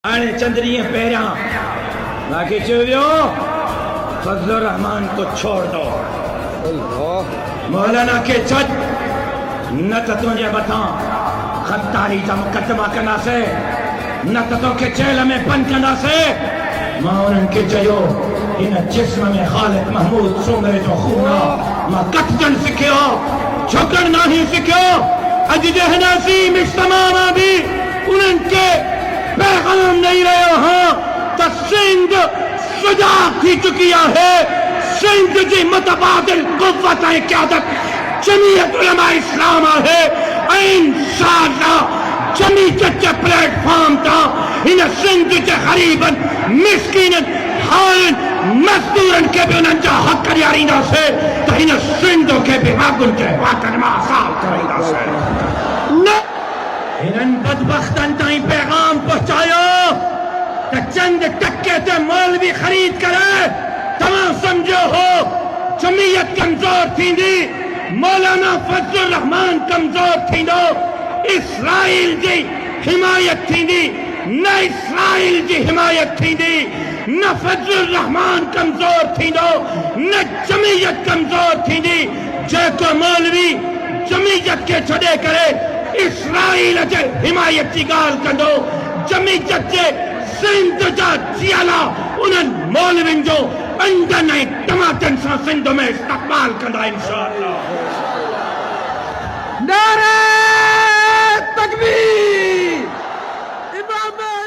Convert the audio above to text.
آنے چندریاں پیراں باقی چوبیوں فضل الرحمان کو چھوڑ دو مولانا کے چد نہ تو تجھے بتاؤں خطاری کا مقدمہ کرنا سے نہ تو کے چیل میں پن کرنا سے ماں کے چیو ان جسم میں خالق محمود سومرے جو خونا ماں قتل سکھیو چھکڑ نہیں سکھیو اج جہنا سی مجتمع بھی ان کے پیغام نہیں رہے ہاں تو سندھ سجاگ تھی چکی ہے سندھ جی متبادل قوت قیادت جمعیت علماء اسلام ہے انشاءاللہ جمی چچے پلیٹ فارم تا ان سندھ جے غریبن مسکینن حالن مزدورن کے بھی انہاں جا حق کریاری نہ سے تو ان سندھوں کے بھی حقن کے وطن میں آسال کرائی نہ سے انہاں بدبختن تائیں پیغام پہنچایا کہ چند ٹکے تے مولوی خرید کرے تمام سمجھو ہو جمعیت کمزور تھی دی مولانا فضل الرحمان کمزور تھی دو اسرائیل جی حمایت تھی دی نہ اسرائیل جی حمایت تھی دی نہ فضل الرحمان کمزور تھی دو نہ جمعیت کمزور تھی دی جے کو مولوی جمعیت کے چھڑے کرے اسرائیل جے حمایت کی گال کندو جمعیت جے سندھ جا جیالا انہن مولوین جو اندر نئے ٹماٹن سا سندھ میں استقبال کندہ انشاءاللہ نعرہ تکبیر امام